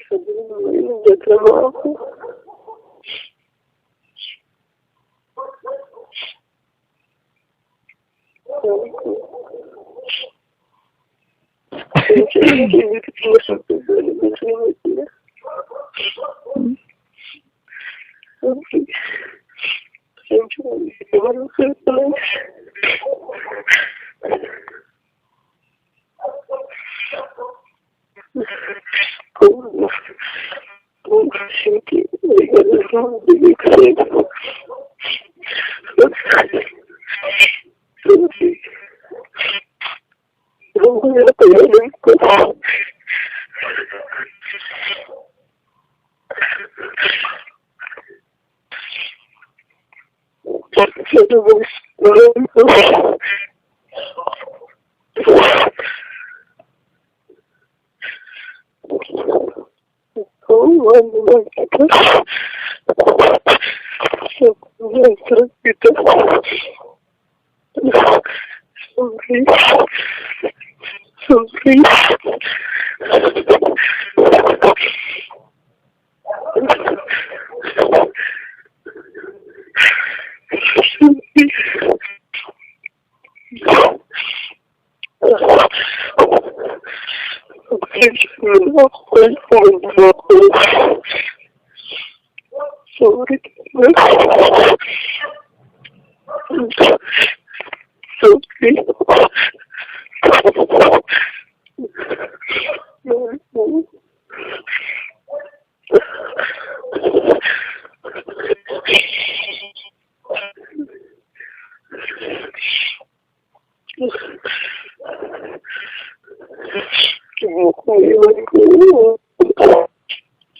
Sabi mo, nagtatrabaho ako. Sabi ko, hindi ko sinasabi ko, ano ba sinasabi ko? Okay. Thank you. Maraming salamat. Kung sige, may gano'n lang, bigay ko sa'yo. Sorry. Alam ko na kayanan ko. Sana mas marami ko. Ano naman kita? Sa pagkakas kita. Sorry. Sorry.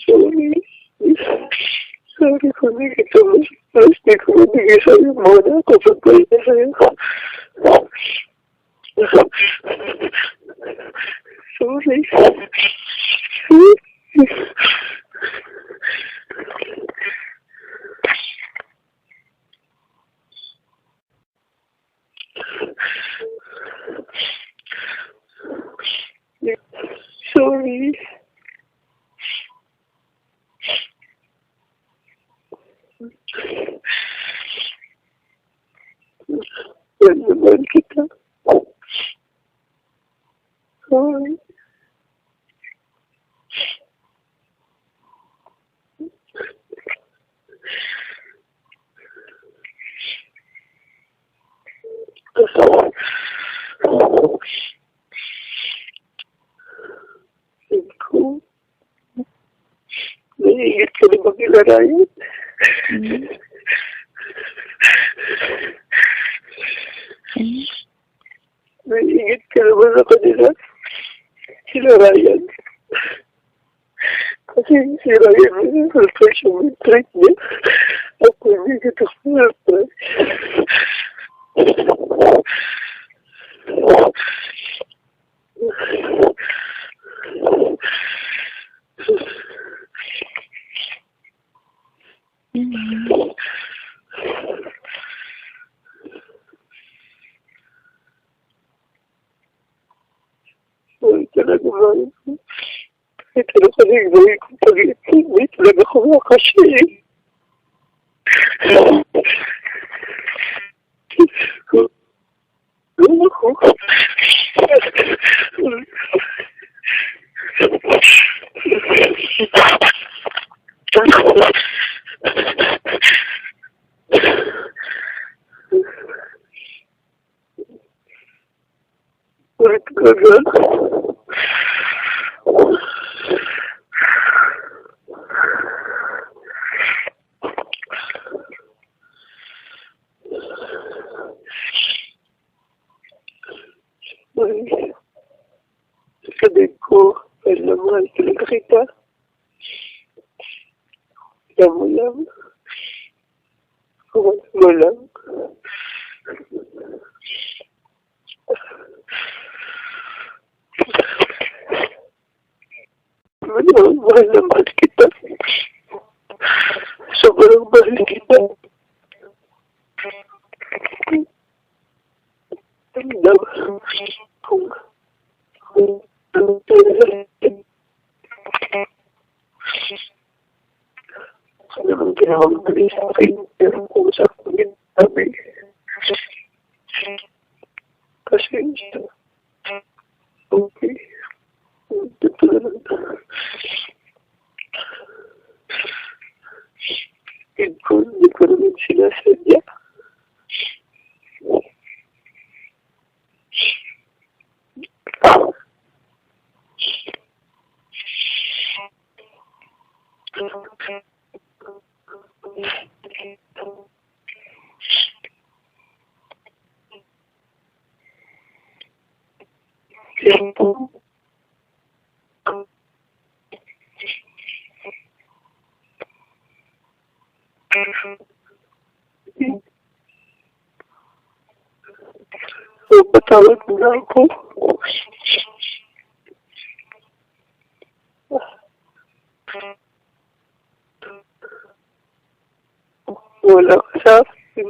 Sorry. Sorry ko na ito. Hindi ko nabigay sa'yo muna kapag pwede sa'yo. Sorry. Sorry. Yan naman kita. Sorry. Ikaw, naiingit ka na ba kila Ryan? Naiingit ka na ba sa kanila? Sila Ryan. Kasi si Ryan may reflection trait niya. Ako hindi kita kumapay. Sorry talaga, Ryan. Kahit ano ka na yung gawin kong pag-iipin, hindi talaga kumakasya eh. Wait talaga. Sabihin ko, alam mo, mahal talaga kita. Alam mo lang. Alam mo lang. Mahal na mahal kita. Sobrang mahal kita. ginawang mali sa akin, pero kung sa akin sabi, kasi okay, ito na lang. Hindi ko naman sinasadya. Kaya po, patawad mo na ako. Wala ka sa akin.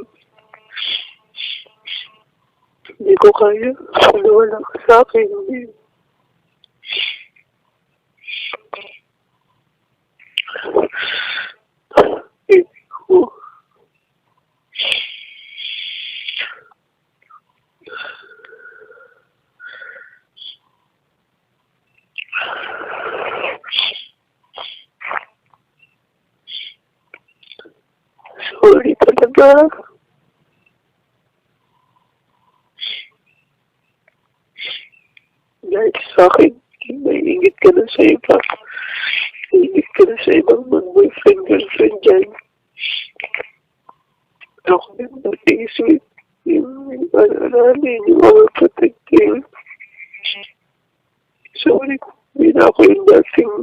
Hindi ko kaya. Wala ka sa akin. Hindi ko. Sorry talaga. Dahil sa akin, naiingit ka na sa iba. Naiingit ka na sa ibang mag-boyfriend, girlfriend dyan. Ako din nag-iisip. Yung panaralin, yung overprotective. Sorry kung hindi na ako yung dating.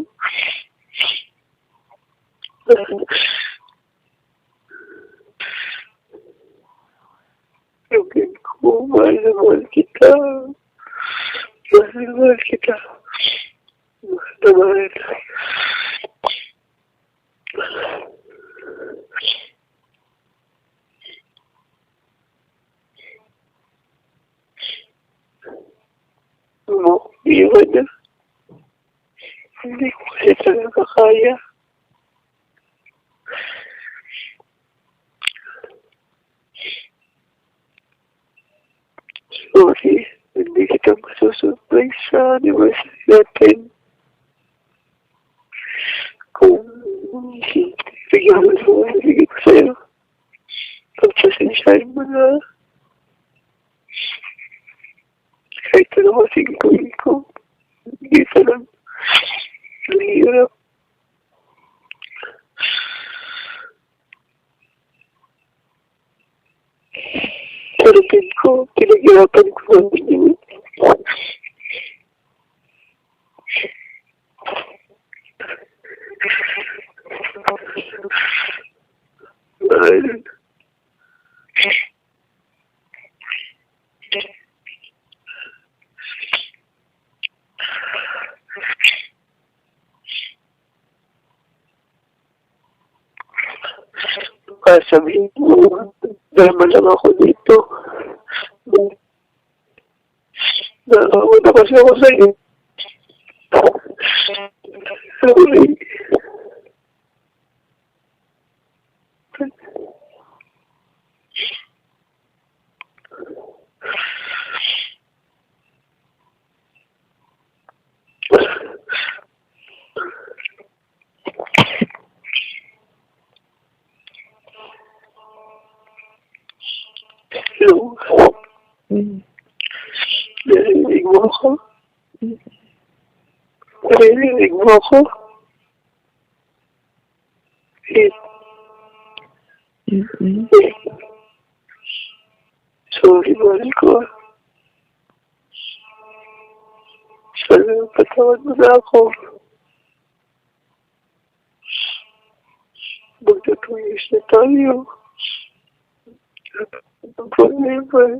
Sabihin ko, mahal na mahal kita. Mahal na mahal kita. Mahal na mahal. Iwan na. Hindi ko kasi talaga kaya. Sorry, hindi kita masusurprise sa anniversary natin. Kung bigyan mo sa mga bigay ko sa'yo, pagpasensyahin mo na. Kahit ano kasing gawin ko, hindi ka lang nahihirap. Sarapin ko, pinaghirapan ko namin yun. Mahal. Sabihin mo, drama lang ako dito. Nakakuna kasi ako sa'yo. Sorry. Hello. Narinig mo ako? Narinig mo ako? Sorry, mahal ko. Sana patawad mo na ako. Magtatuyos na tayo. Forever.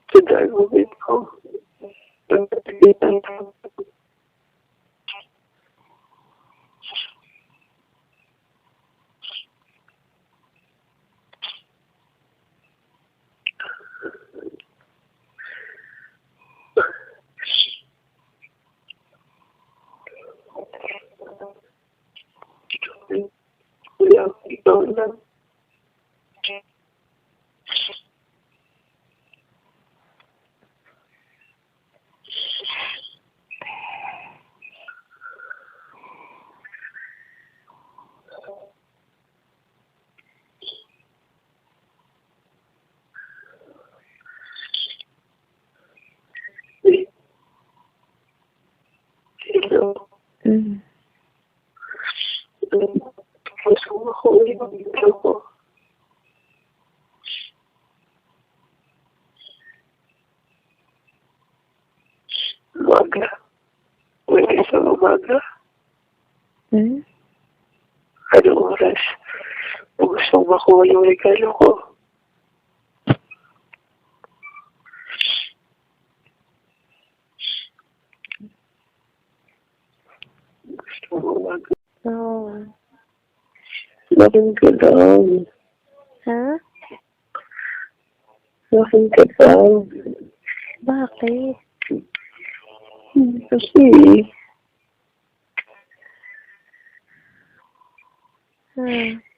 Tandaan mo din ko. Pagkatigitan ko. taon lang. Hello. Gusto mo ako ulit mag-ito ko. Umaga. Wala isang umaga. Anong oras? Kung gusto mo makuha yung regalo ko. Gusto mo umaga. Oo. Bakit ka lang? Ha? Bakit ka lang? Bakit? Kasi, Ha?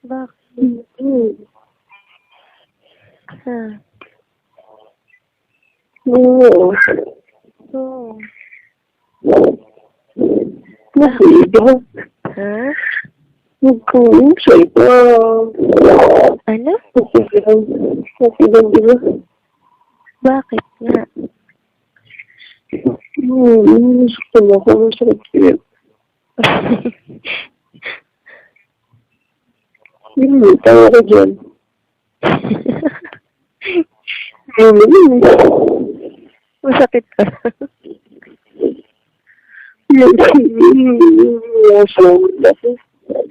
Bakit? Ha? oo. Oo. Nasiba. Ha? Nagkawin sa iba. Ano? Nasiba, di ba? Bakit nga? Gusto mo ako ng sakit. Tawa ka dyan. Masakit ka.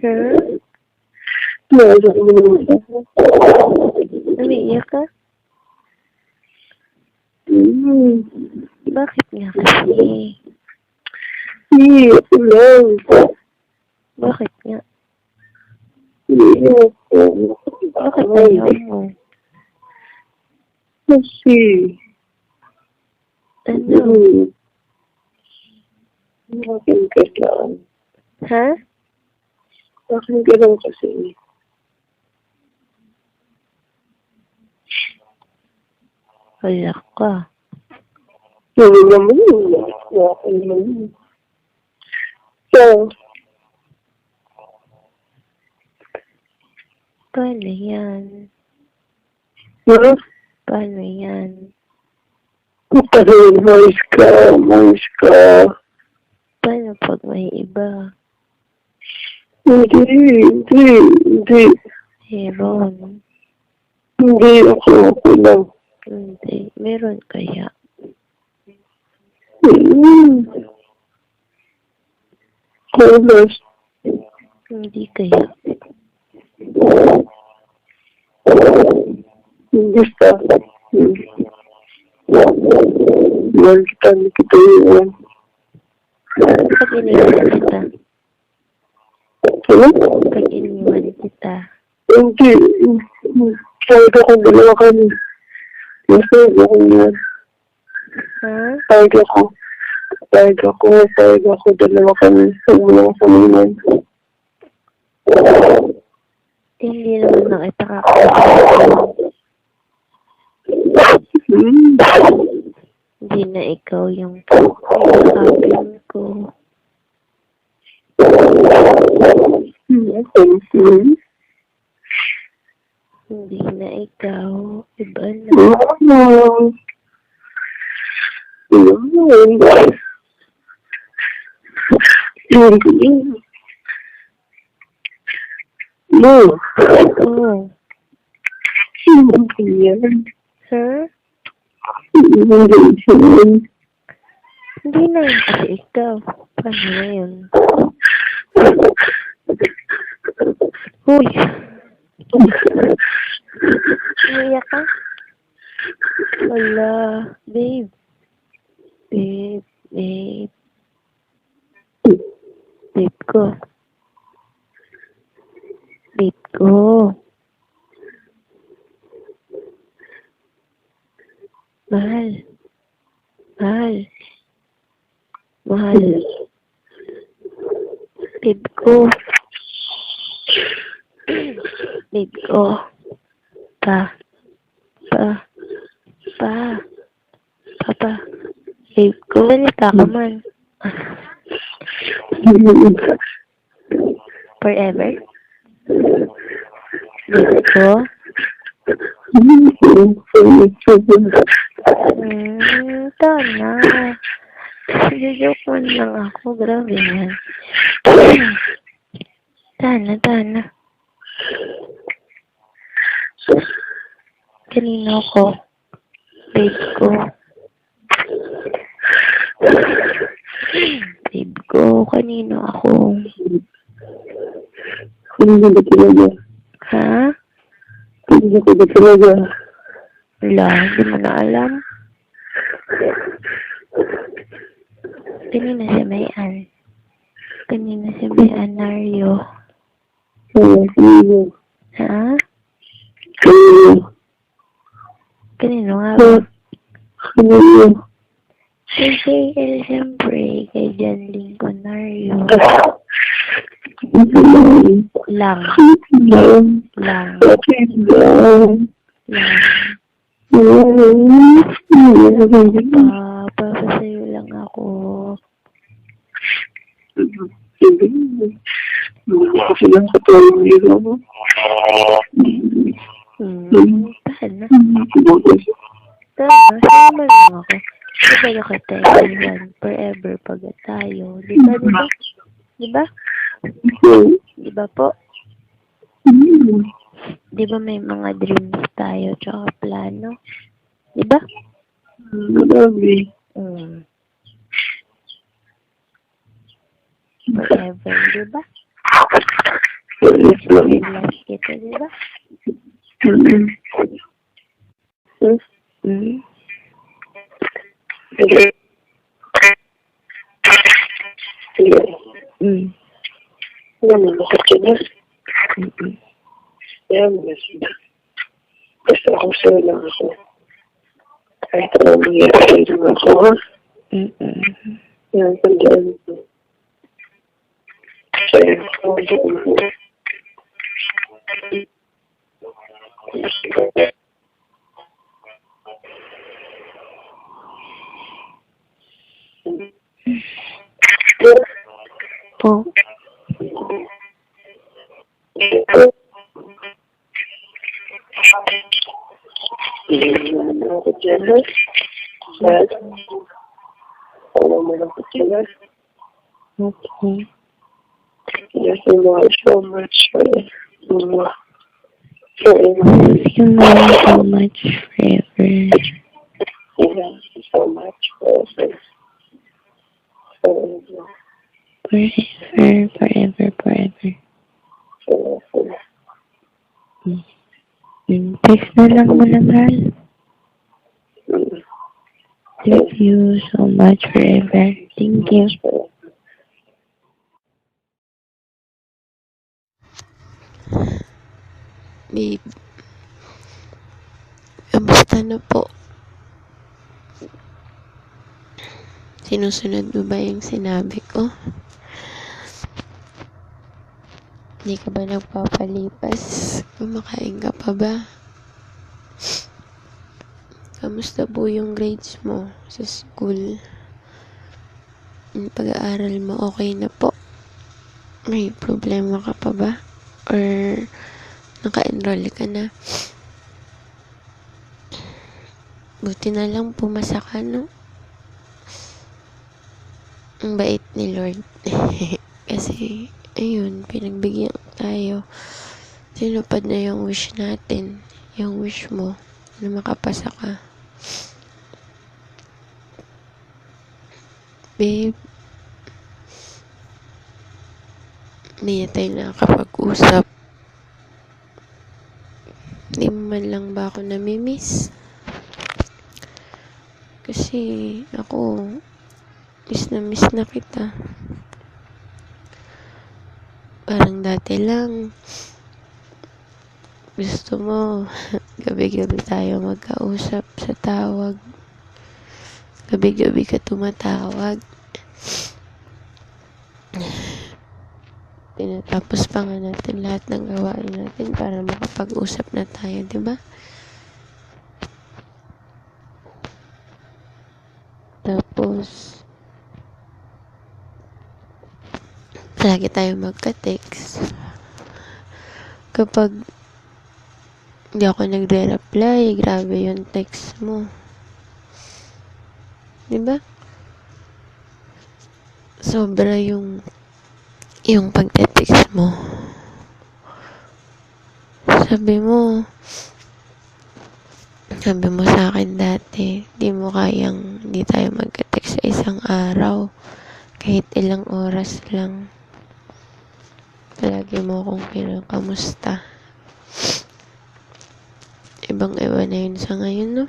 Ha? Umiiyak ka? Bakit nga kasi? Bakit nga? Bakit ayaw mo? Kasi, Ano? bakit ka lang? Ha? Bakit ka lang kasi? Wala ka. Hindi naman yun. Bakit naman yun? So, Paano yan? Paano yan? mais ka. Paano pag may iba? Hindi. Meron. Hindi ako lang. Hindi. Meron kaya? Kulas. Hindi kaya? Hindi ka. Mahal kita, hindi kita iwan. Pag iniwan kita. Ano? Pag iniwan kita. Hindi. Kahit ako dalawa kami. Kasi ako iwan. Ha? Kahit ako dalawa kami. Wala kami iwan. Hindi naman na kita kakasama. Hindi na ikaw yung pinakapin ko. Hindi na ikaw. Iba na. Oo. Ha? Hindi na yun kasi ikaw. Paano na yun? Uy! Umiyak ka? Wala. Babe. Babe ko. Babe ko. Mahal. Babe ko. Babe ko. Pa. Papa. Babe ko. Salita ka man. Forever? Babe ko? Tana. Joke man lang ako. Grabe yan. Tana. Kanino ko? Babe ko. Babe ko, kanino ako? Kanino ba talaga? Ha? Kanino ko ba talaga? Wala, hindi mo na alam. Kanina si Mayan. Kanina si Mayan Nario. Kanino? Ha? Kanino? Kanino nga ba? Kanino? Kay JL, siyempre. Kay John Lincoln Nario. Lang. Papa, sa'yo lang ako. Kasi lang katulong nila mo. Tana. Sama lang ako. Diba kita iwan forever pag tayo? Diba? Diba po? Diba may mga dreams tayo tsaka plano? Diba? Marami. Forever, diba? Love kita, diba? Alam mo, bakit ka na? Ayan mo na sila. Basta ako sa'yo lang ako. Kahit anong mangyari lang ako, ha? Ayan, tandaan mo. Sa'yo ako. Po. Hindi naman ako dyan, ha? Dad? Ako naman ako dyan, ha? Okay. Yes, I love you so much. Love you so much forever. Yeah, so much forever. Forever. Text na lang mo na, mahal. Love you so much forever. Thank you. Babe, kamusta na po? Sinusunod mo ba yung sinabi ko? Hindi ka ba nagpapalipas? Kumakain ka pa ba? Kamusta po yung grades mo sa school? Yung pag-aaral mo okay na po? May problema ka pa ba? Or naka-enroll ka na? Buti na lang pumasa ka, no? Ang bait ni Lord. Kasi, ayun, pinagbigyan tayo. Sinupad na yung wish natin. Yung wish mo na makapasa ka. Babe, hindi na tayo nakakapag-usap. Hindi mo man lang ba ako namimiss? Kasi ako, miss na kita. Parang dati lang, gusto mo, gabi-gabi tayo magkausap sa tawag. Gabi-gabi ka tumatawag. tinatapos pa nga natin lahat ng gawain natin para makapag-usap na tayo, di ba? Tapos, lagi tayo magka-text. Kapag hindi ako nagre-reply, grabe yung text mo. Diba? Sobra yung pagte-text mo. Sabi mo sa akin dati, hindi tayo magka-text sa isang araw. Kahit ilang oras lang. Palagi mo akong kinakamusta. Ibang-iba na yun sa ngayon, no?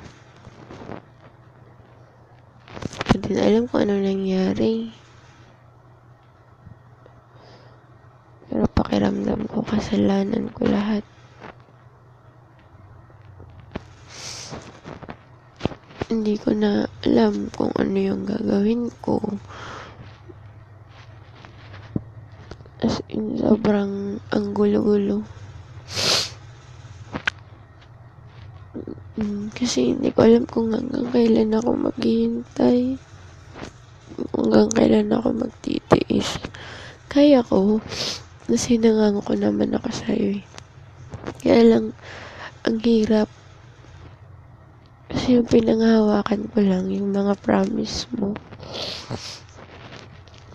Hindi na alam kung ano nangyari. Pero pakiramdam ko, kasalanan ko lahat. Hindi ko na alam kung ano yung gagawin ko. As in, sobrang ang gulo-gulo. Kasi hindi ko alam kung hanggang kailan ako maghihintay. Hanggang kailan ako magtitiis. Kaya ko, nasinangang ko naman ako sa'yo eh. Kaya lang, ang hirap. Kasi yung pinanghahawakan ko lang, yung mga promise mo.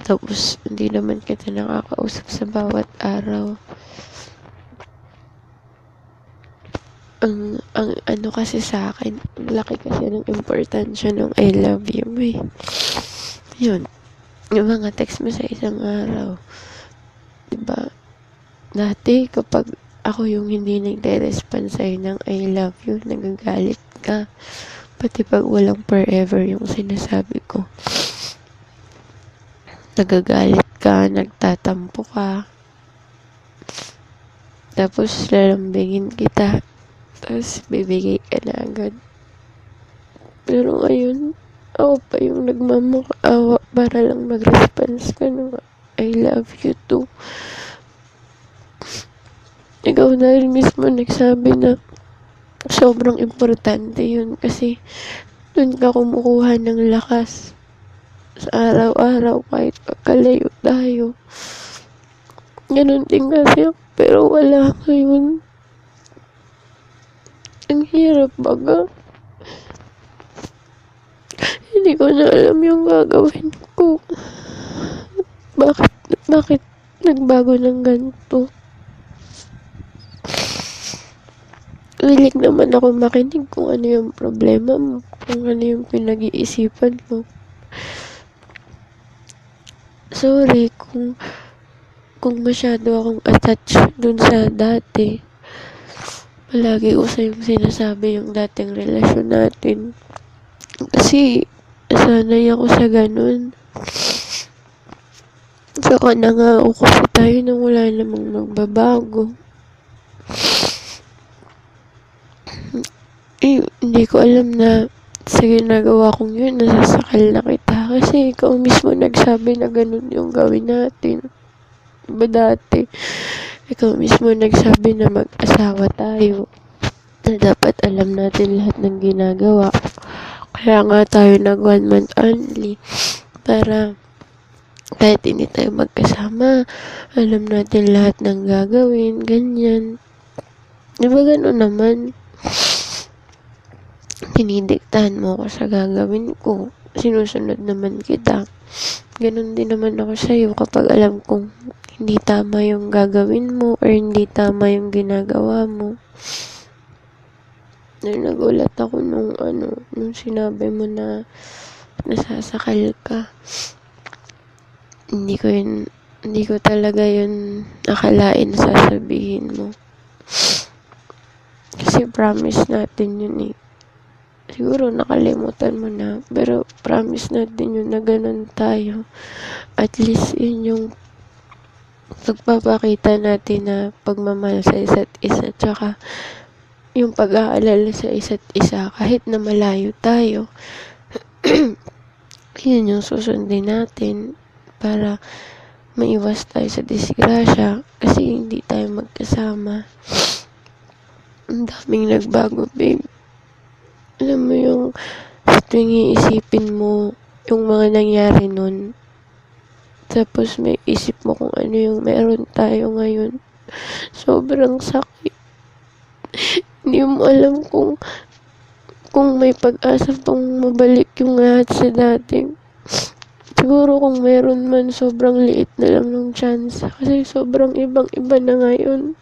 Tapos, hindi naman kita nakakausap sa bawat araw. Ang ano kasi sa akin, ang laki kasi ng importansya ng I love you mo eh. Yun. Yung mga text mo sa isang araw. Diba? Dati, kapag ako yung hindi nagre-respond sa'yo ng I love you, nagagalit ka. Pati pag walang forever yung sinasabi ko. Nagagalit ka, nagtatampo ka. Tapos, lalambingin kita. Tapos, bibigay ka na agad. Pero ngayon, ako pa yung nagmamakaawa para lang mag-response ka ng I love you too. Ikaw na rin mismo nagsabi na sobrang importante yun kasi dun ka kumukuha ng lakas sa araw-araw kahit pagkalayo tayo. Ganun din kasi ako, pero wala ngayon. Ang hirap baga. Hindi ko na alam yung gagawin ko. Bakit nagbago ng ganito? Willing naman ako makinig kung ano yung problema mo, kung ano yung pinag-iisipan mo. Sorry kung masyado akong attached dun sa dati. Palagi ko sa'yong sinasabi yung dating relasyon natin. Kasi, sanay ako sa ganun. Saka nangako kasi tayo nang wala namang magbabago. Hindi ko alam na sa ginagawa kong yun, nasasakal na kita. Kasi ikaw mismo nagsabi na ganun yung gawin natin. Diba dati? Ikaw mismo nagsabi na mag-asawa tayo. Na dapat alam natin lahat ng ginagawa. Kaya nga tayo nag 1 month only. Para kahit hindi tayo magkasama, alam natin lahat ng gagawin, ganyan. Diba ganun naman? Tinidiktahan mo ako sa gagawin ko. Sinusunod naman kita. Ganun din naman ako sa'yo kapag alam kong hindi tama yung gagawin mo or hindi tama yung ginagawa mo. Nagulat ako nung sinabi mo na nasasakal ka. Hindi ko talaga yun akalain sasabihin mo. Kasi promise natin yun eh. Siguro nakalimutan mo na, pero promise natin yun na ganun tayo. At least yun yung pagpapakita natin na pagmamahal sa isa't isa, tsaka yung pag-aalala sa isa't isa kahit na malayo tayo. Yun yung susundin natin para maiwas tayo sa disgrasya kasi hindi tayo magkasama. Ang daming nagbago, babe. Alam mo yung sa tuwing iisipin mo yung mga nangyari nun, tapos may isip mo kung ano yung meron tayo ngayon. Sobrang sakit. Hindi mo alam kung may pag-asa pang mabalik yung lahat sa dati. Siguro kung meron man, sobrang liit na lang ng chance. Kasi sobrang ibang-iba na ngayon.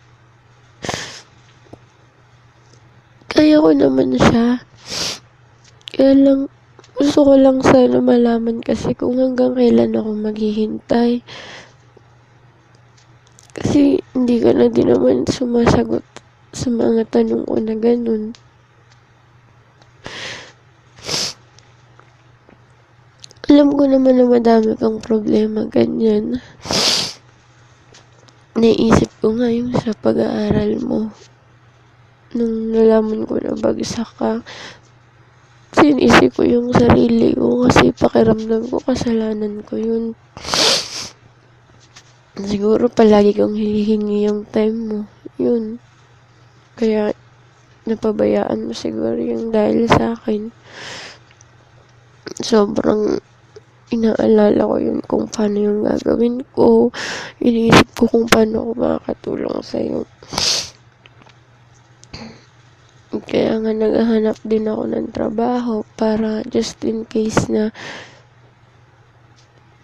Kaya ko naman siya. Kaya lang, gusto ko lang sana malaman kasi kung hanggang kailan ako maghihintay. Kasi hindi ka na din naman sumasagot sa mga tanong ko na ganun. Alam ko naman na madami kang problema, ganyan. Naisip ko nga yung sa pag-aaral mo. Nung nalaman ko na bagsak ka, sinisip ko yung sarili ko kasi pakiramdam ko kasalanan ko yun. Siguro palagi kang hihingi yung time mo. Yun. Kaya napabayaan mo siguro yung dahil sa akin. Sobrang inaalala ko yun kung paano yung gagawin ko. Iniisip ko kung paano ako makakatulong sa'yo. Kaya nga naghahanap din ako ng trabaho para just in case na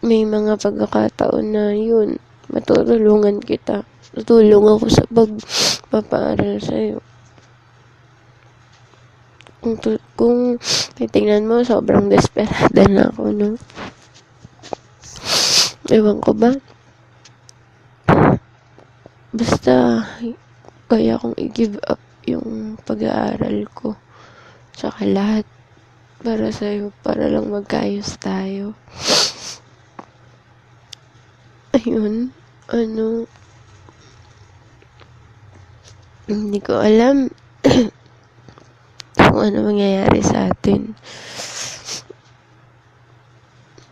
may mga pagkakataon na yun, matutulungan kita. Tutulong ako sa pagpapaaral sa'yo. Kung titingnan mo, sobrang desperada na ako, no? Ewan ko ba? Basta, kaya kong i-give up yung pag-aaral ko. Tsaka lahat para sa'yo, para lang magkaayos tayo. Ayun, hindi ko alam kung ano mangyayari sa atin.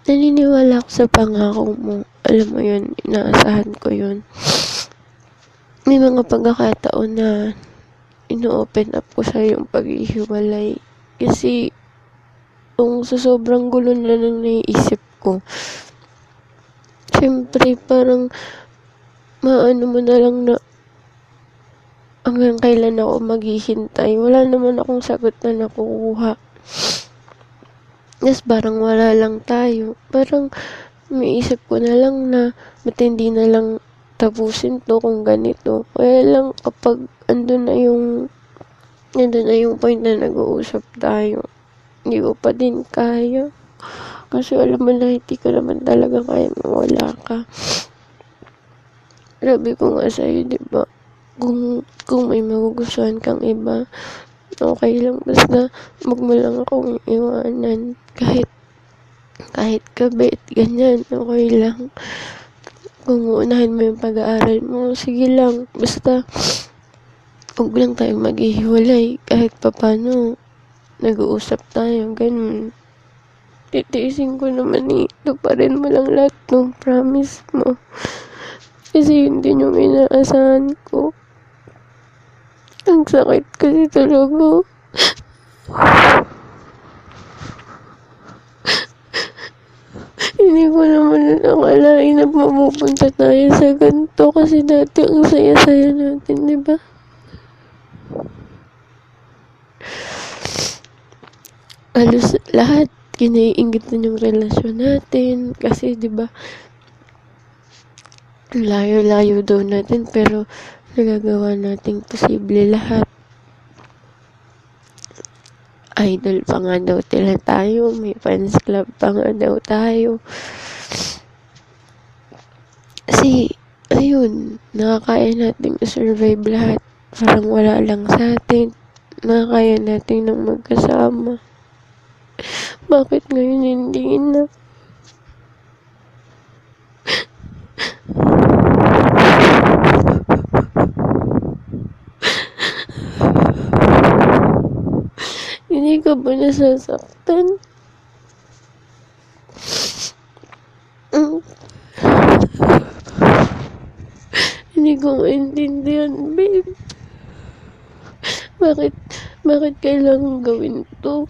Naniniwala ako sa pangako mo. Alam mo yun, inaasahan ko yun. May mga pagkakataon na ino-open up ko sa yung paghihiwalay. Kasi, kung sa sobrang gulo na lang naiisip ko, siyempre, parang maano mo na lang na hanggang kailan ako maghihintay. Wala naman akong sagot na nakukuha. Yes, parang wala lang tayo. Parang may isip ko na lang na ba't hindi na lang tapusin to kung ganito. Kaya lang kapag andun na yung point na nag-uusap tayo, hindi ko pa din kaya. Kasi alam mo na hindi ko naman talaga kaya mawala ka. Sabi ko nga sa'yo, diba? Kung may magugustuhan kang iba, okay lang. Basta wag mo lang akong iwanan. Kahit kabit, ganyan, okay lang. Kung uunahin mo yung pag-aaral mo, sige lang. Basta wag lang tayong maghihiwalay. Kahit papano, nag-uusap tayo, ganun. Titiisin ko naman ito pa rin mo lang lahat ng promise mo. Kasi yun din yung inaasahan ko. Ang sakit kasi talaga. Hindi ko naman nakalain na mapupunta tayo sa ganito kasi dati ang saya-saya natin, di ba? Halos lahat kinaiingitan yung relasyon natin kasi, di ba, layo-layo daw natin pero nagagawa nating posible lahat. Idol pa nga daw tayo, may fans club pa nga daw tayo. Kasi, ayun, nakakaya nating survive lahat. Parang wala lang sa atin. Nakakaya natin ng magkasama. Bakit ngayon hindi na? Hindi ka ba nasasaktan? ko maintindihan, babe. Bakit, bakit kailangan gawin to?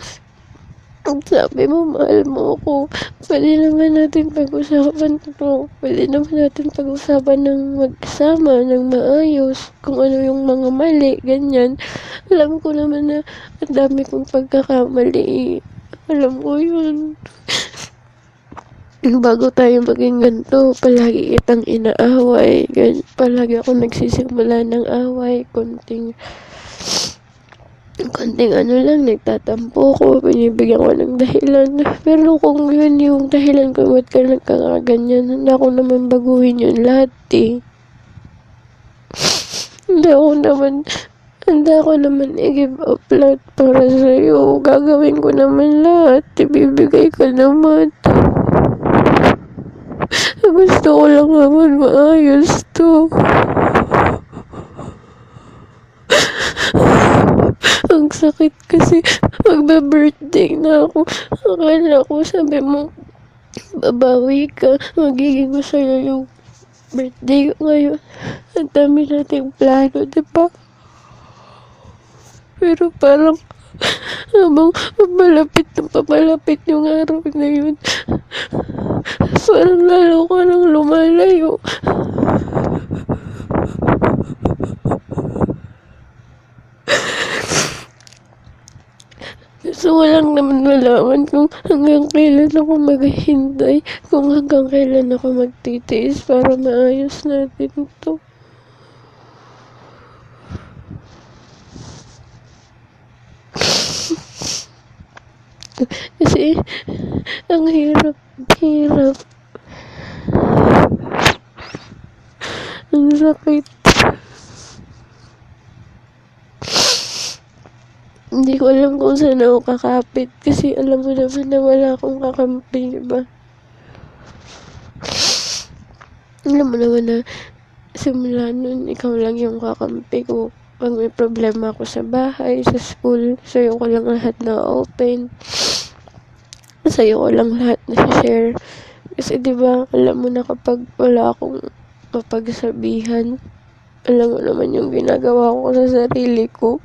Ang sabi mo, mahal mo ako. Pwede naman natin pag-usapan to. Pwede naman natin pag-usapan ng magsama, ng maayos. Kung ano yung mga mali, ganyan. Alam ko naman na ang dami kong pagkakamali. Alam ko yun. Bago tayo maging ganito, palagi kitang inaaway. Palagi ako nagsisimula ng away. Konting ano lang, nagtatampo ko, binibigyan ko ng dahilan. Pero kung yun yung dahilan ko, ba't ka nagkakaganyan? Handa ko naman baguhin yun lahat eh. Handa ko naman i-give up lahat para sa'yo. Gagawin ko naman lahat. Ibibigay ko naman. Gusto ko lang naman maayos to. Ang sakit kasi magbe-birthday na ako. Akala ko sabi mo babawi ka. Magiging masaya yung birthday ko ngayon. Ang dami nating plano, diba? Pero parang habang papalapit yung araw na yun, parang lalo ka nang lumalayo. Gusto ko lang naman malaman kung hanggang kailan ako maghihintay, kung hanggang kailan ako magtitiis para maayos natin ito. Kasi ang hirap. Ang sakit. Hindi ko alam kung saan ako kakapit kasi alam mo naman na wala akong kakampi, diba? Alam mo naman na simula nun, ikaw lang yung kakampi ko. Pag may problema ako sa bahay, sa school, sa'yo ko lang lahat na open. Sa'yo ko lang lahat na share. Kasi diba, alam mo na kapag wala akong mapagsabihan, alam mo naman yung ginagawa ko sa sarili ko.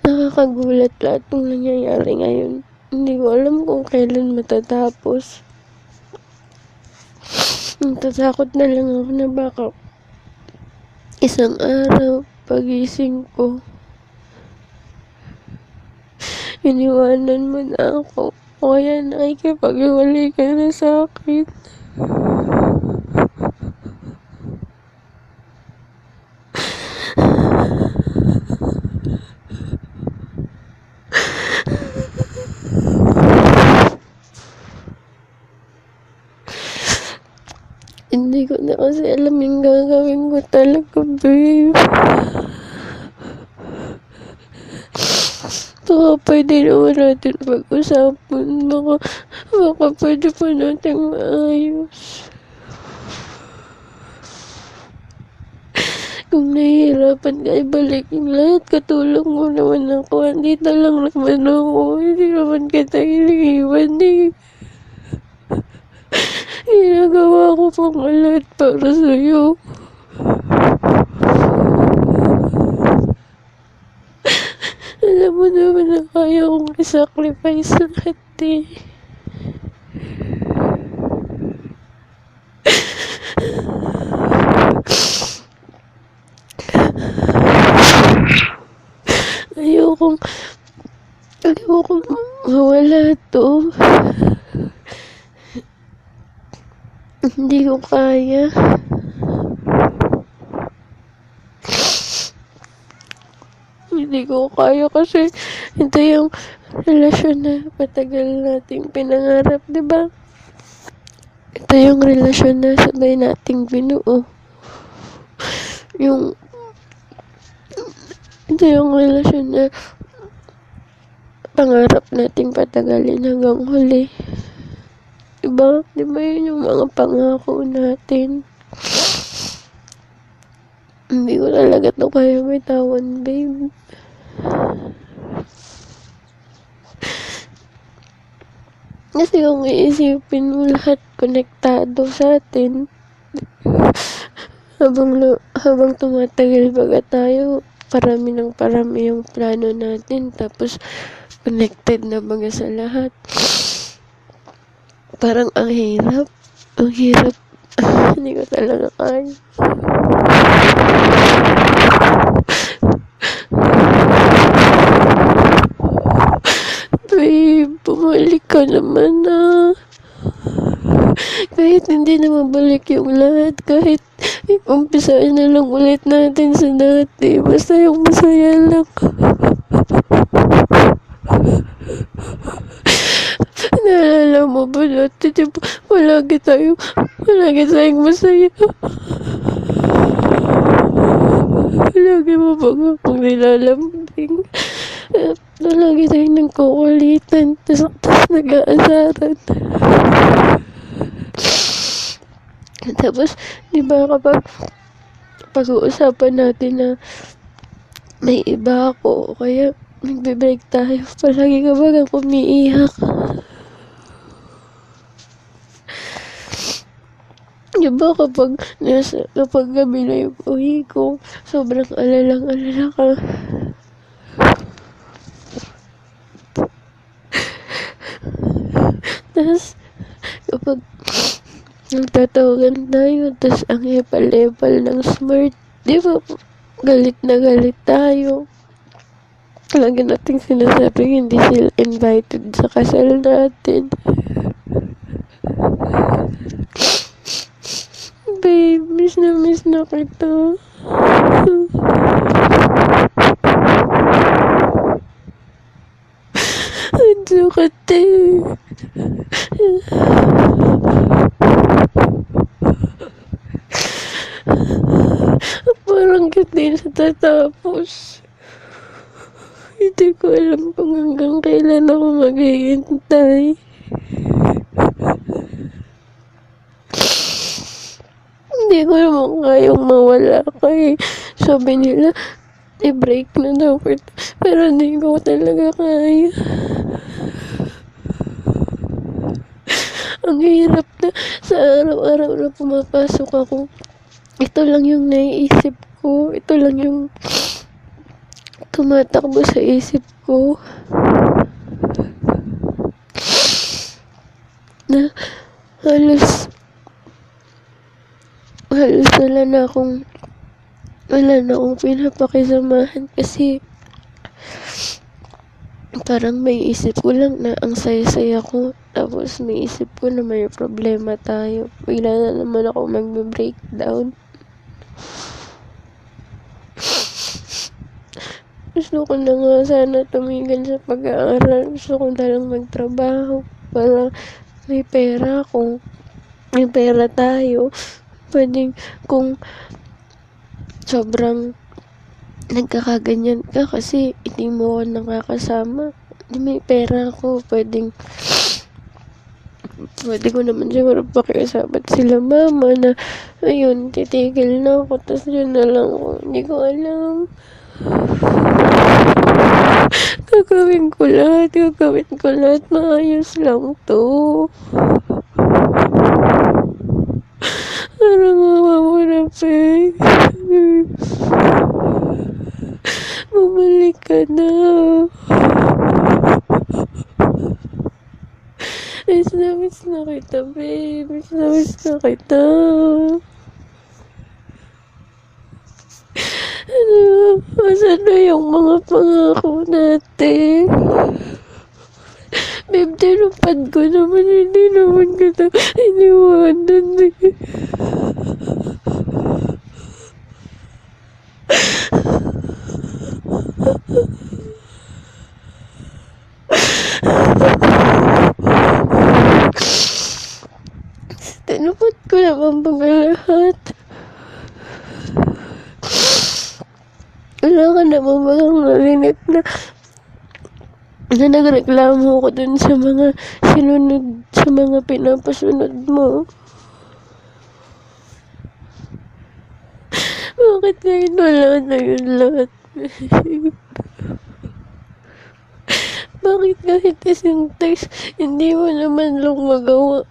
Nakakagulat lahat ng nangyayari ngayon. Hindi ko alam kung kailan matatapos. Natatakot na lang ako na baka isang araw pagising ko, iniwanan mo na ako. O kaya nakikipag-iwalay ka na sa akin. Hindi ko na kasi alam yung gagawin ko talaga, babe. Baka pwede naman natin pag-usapan. Baka pwede pa natin maayos. Kung nahihirapan ka, ibalik yung lahat. Katulong mo naman ako. Andito lang naman ako. Hindi naman kita iniiwan eh. Ginagawa ko pang lahat para sa'yo. Alam mo naman na kaya kong i-sacrifice lahat eh. Ayokong mawala to. Hindi ko kaya. Hindi ko kaya kasi ito yung relasyon na patagal nating pinangarap, diba? Ito yung relasyon na sabay nating binuo. Ito yung relasyon na pangarap nating patagalin hanggang huli. Diba? Diba yun yung mga pangako natin? Hindi ko talaga to kaya bitawan, babe. Kasi kung iisipin mo lahat konektado sa atin, habang tumatagal baga tayo, parami ng parami yung plano natin, tapos connected na baga sa lahat. Parang ang hirap. Hindi ko talaga kaya. Babe, bumalik ka naman na. Kahit hindi na mabalik yung lahat, kahit umpisahan na lang ulit natin sa dati, basta yung masaya lang. Naalala mo ba dati, diba, palagi tayong masaya. Palagi mo ba akong nilalambing? Palagi tayong nagkukulitan, tas nag-aasaran. Tapos, di ba kapag pag-uusapan natin na may iba ako, kaya nagbe-break tayo, palagi ka bagang umiiyak. Di ba kapag gabi na yung uwi ko, sobrang alala ka. Tapos, kapag nagtatawagan tayo, tas ang epal-epal ng smart, di ba, galit na galit tayo. Lagi nating sinasabing hindi sila invited sa kasal natin. Babe, miss na kita. Ang sukat eh. Parang hindi na tatapos. Hindi ko alam kung hanggang kailan ako maghihintay. Hindi ko naman kayang mawala kay sabi nila i-break na daw pero hindi ko talaga kaya. Ang hirap na sa araw-araw na pumapasok ako. Ito lang yung naiisip ko. Ito lang yung tumatakbo sa isip ko. Na halos wala na akong pinapakisamahan kasi parang may isip ko lang na ang saya-saya ko, tapos may isip ko na may problema tayo, bigla na naman ako magbe-breakdown. Gusto ko na nga sana tumigil sa pag-aaral, gusto ko na lang magtrabaho para may pera ako, may pera tayo. Pwedeng kung sobrang nagkakaganyan ka kasi hindi mo ako nakakasama, di may pera ako, pwede ko naman siguro pakiusapan sila mama na ayun, titigil na ako, tas yun na lang ako. Hindi ko alam. Gagawin ko lahat, maayos lang to. Parang mawawala pa eh. Bumalik ka na. Miss na kita, babe. Miss na kita. Asan na yung mga pangako natin? Babe, tinupad ko naman. Hindi naman kita iniwanan eh. Tinupad ko naman ba lahat? Wala ka naman bagang narinig na nagreklamo ko dun sa mga pinapasunod mo. Bakit ngayon wala na yun lahat? Bakit kahit isang text, hindi mo naman lang magawa?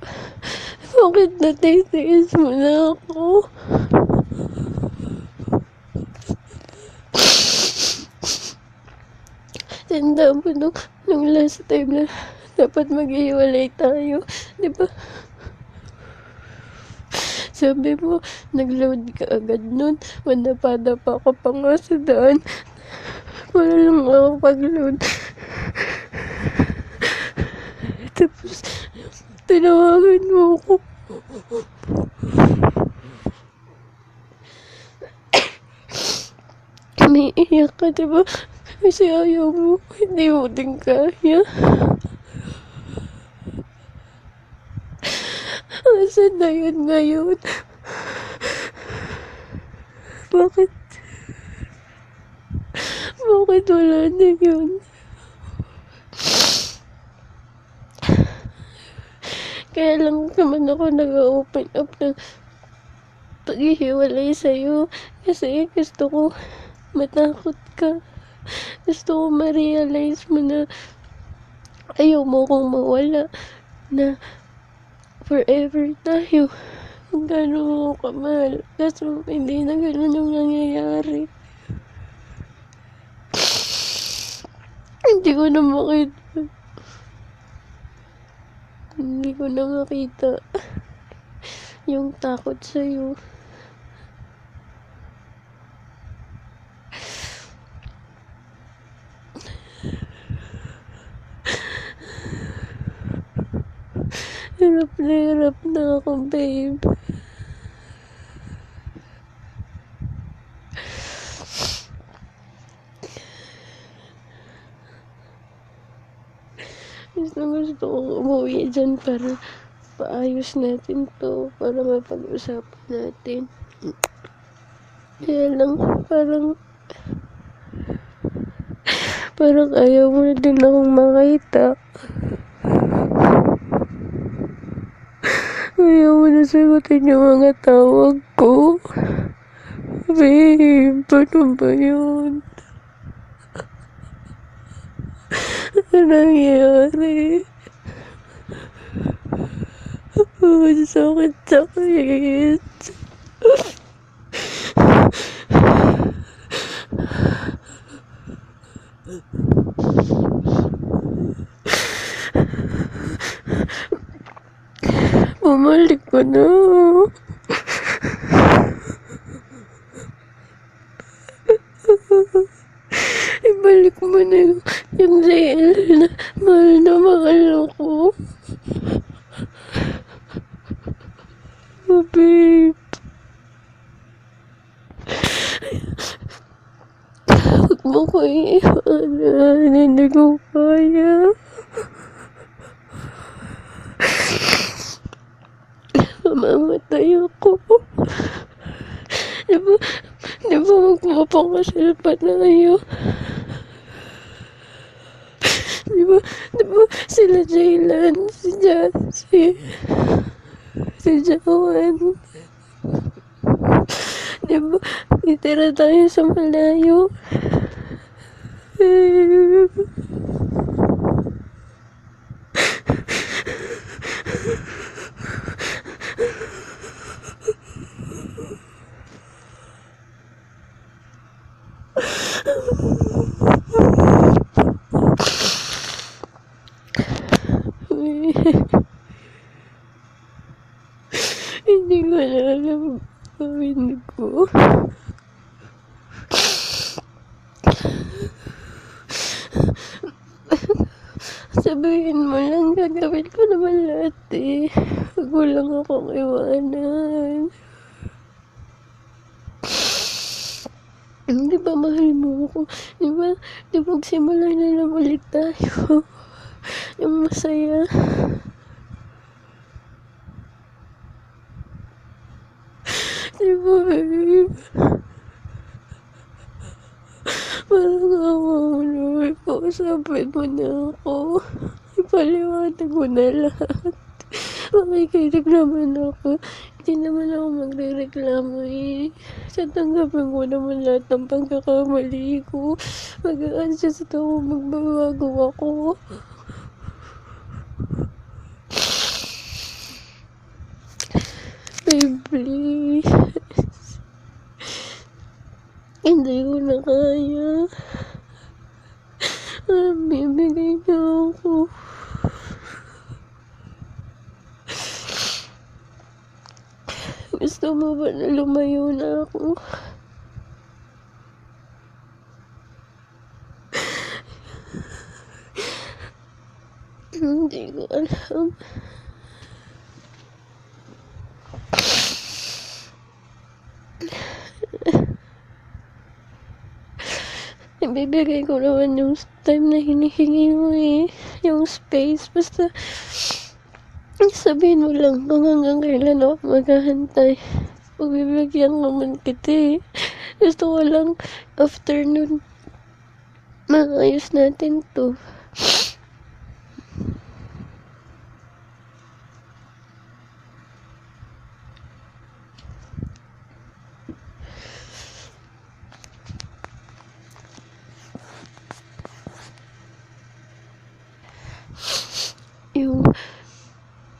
Bakit natitiis mo na ako? Tanda mo nung last time na dapat maghiwalay tayo, di ba? Sabi mo, nag-load ka agad nun. Madapa-dapa ka pa nga sa daan. Wala lang ako pag-load. Tapos, tinawagan mo ako. Umiiyak ka, diba? Kasi ayaw mo, hindi mo din kaya. Asan na yun ngayon? Bakit? Bakit wala na yun? Kaya lang naman ako nag-open up ng paghihiwalay sa'yo. Kasi gusto ko matakot ka. Gusto ko ma-realize mo na ayaw mo kong mawala. Na forever tayo. Kung gano'n mo kamahal. Kaso hindi na gano'n yung nangyayari. Hindi ko na makita. Hindi ko na makita yung takot sa'yo. Hirap na ako, babe. Gusto kong umuwi dyan para paayos natin to, para mapag-usapan natin. Kaya lang, parang ayaw mo na din akong makita. Ayaw mo na sagutin yung mga tawag ko. Babe, paano ba yun? Ano nangyari? Sakit. Bumalik ko na. Ibalik mo na yung Zale na mahal ako. Oh, babe. Huwag mo ko iiwanan. Hindi ko kaya. Mamamatay ako. Di ba magpapakasal pa tayo? Di ba sila Jaylan, si Jawan. Di ba itira tayo sa malayo? Hindi ko na alam gawin ko. Sabihin mo lang, gagawin ko naman lahat eh. Huwag mo lang akong iwanan. Di ba mahal mo ako? Di ba magsimula na lang ulit tayo? Yung masaya. Di ba, babe? Parang awa mo na, kausapin mo na ako. Ipaliwanag mo na lahat. Makikinig naman ako. Hindi naman ako magrereklamo eh. Tatanggapin ko naman lahat ng pagkakamali ko. Mag-a-adjust ako, magbabago ako. Babe, please. Hindi ko na kaya. Bibigay niyo ako. Gusto mo ba na lumayo na ako? Hindi ko alam. Ibibigay ko naman yung time na hinihingi mo eh. Yung space. Basta sabihin mo lang kung hanggang kailan ako maghahantay. Pagbibigyan naman kita eh. Gusto ko lang afternoon maayos natin to.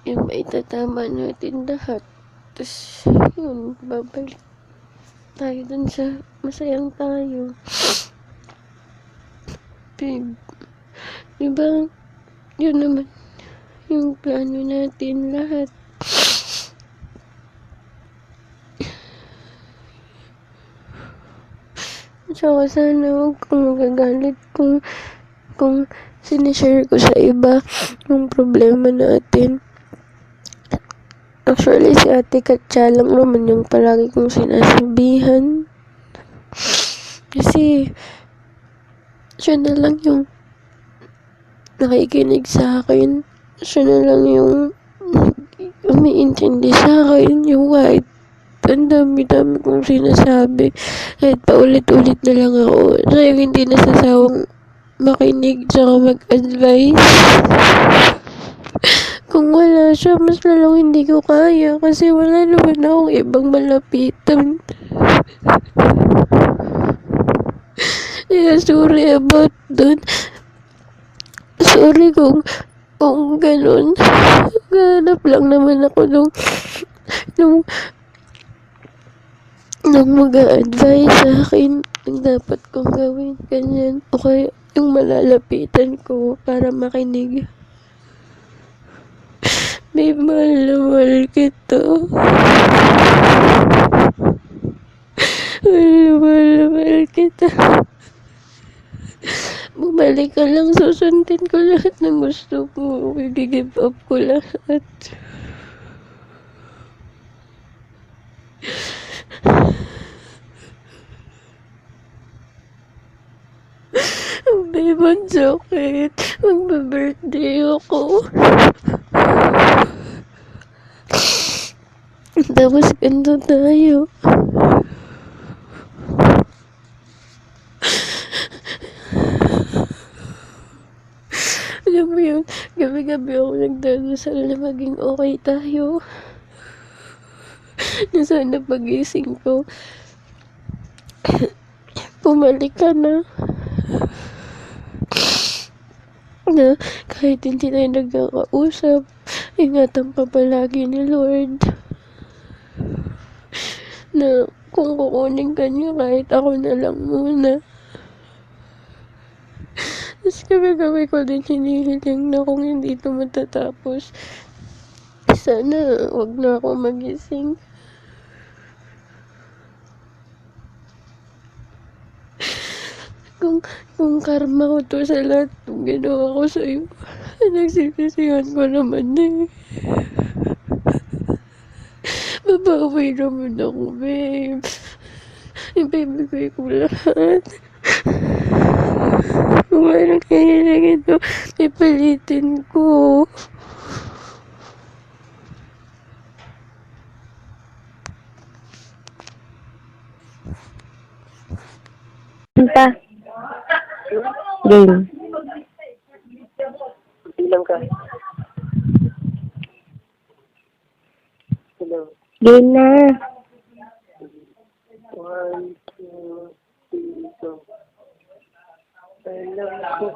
Yung maitatama natin lahat. Tapos, yun, babalik tayo dun sa masayang tayo. Babe, diba, yun naman, yung plano natin lahat. Tsaka sana huwag kang magagalit kung sinishare ko sa iba yung problema natin. Actually, si Ate Katya lang naman yung palagi kong sinasabihan. Kasi, siya na lang yung nakikinig sa akin. Siya na lang yung umiintindi sa akin. Yung kahit ang dami-dami kong sinasabi. Kahit paulit-ulit na lang ako. Siya yung hindi nasasawang makinig tsaka mag-advise. Kung wala siya, mas lalong hindi ko kaya kasi wala naman akong ibang malapitan. Yeah, sorry about that. Sorry kung ganun. Ganap lang naman ako nung mag-a-advise sa akin ang dapat kong gawin. Ganyan. Okay, yung malalapitan ko para makinig. May mahal kita. Mahal kita. Bumalik ka lang, susundin ko lahat ng gusto mo. I-give up ko lahat. Babe, ang sakit. Magba-birthday ako. Tapos ganito tayo. Alam mo yun, gabi-gabi ako nagdadasal na maging okay tayo. Na sana pagising ko, bumalik ka na. Na kahit hindi tayo nagkakausap, ingatan ka palagi ni Lord. Na kung kukunin ka niya, kahit ako na lang muna. Tapos gabi-gabi ko din hinihiling na kung hindi ito matatapos, sana wag na ako magising. Kung karma ko to sa lahat ng ginawa ko sa'yo, nagsisisihan ko naman eh. Babawi naman ako, babe. Ibibigay ko lahat. Kung anong kailangan ito, ipalitin ko. Pa. Game. Bilang ka. Hello. Game na. 1, 2, 3, go. Alam ko,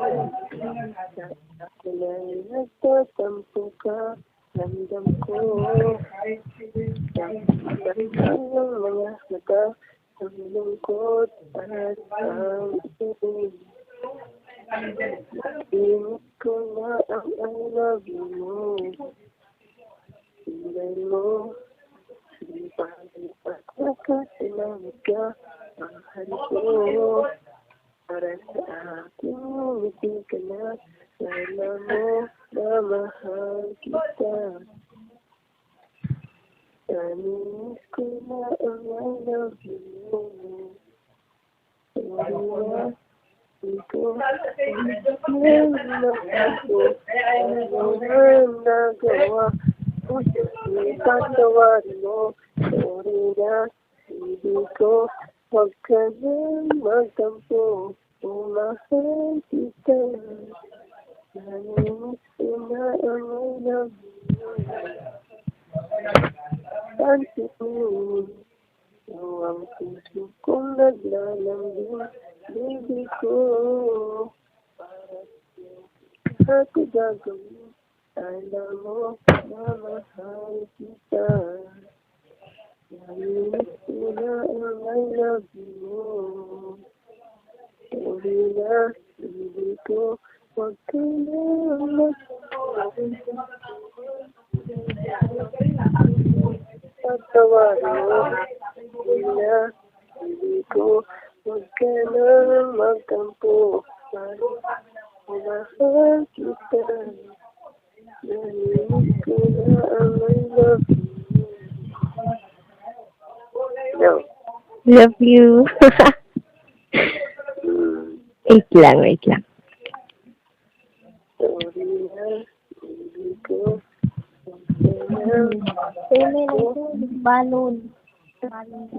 ako na'y nagtatampo ka. Ramdam ko, ang mga mata, ang lungkot at ang inig. Init ko na ang I love you mo. Silay mo, sipag-ipat na kasalamat ka. Mahal ko, para sa akin, ngiti ka na. Sana mo na mahal kita. Naminis ko na ang I love you mo. Sorry na, hindi ko ang nagawa. Ipatawarin mo. Sorry na, hindi ko. Huwag ka nang magtampo. Umahal kita. Naminis ko na ang I love you. Pansin mo ang puso kong naglalambing. Baby ko, para sa'yo ako gagawin. Alam mo na mahal kita. Naminis ko na ang I love you mo. Sorry na, hindi ko. Huwag ka na pagtawarin mo. Sorry na, hindi ko. Huwag ka na magtampo. Mahal kita. Naminis ko na ang I love you. No. Love you. Wait lang. Sorry na, hindi ko. Balon. Balon.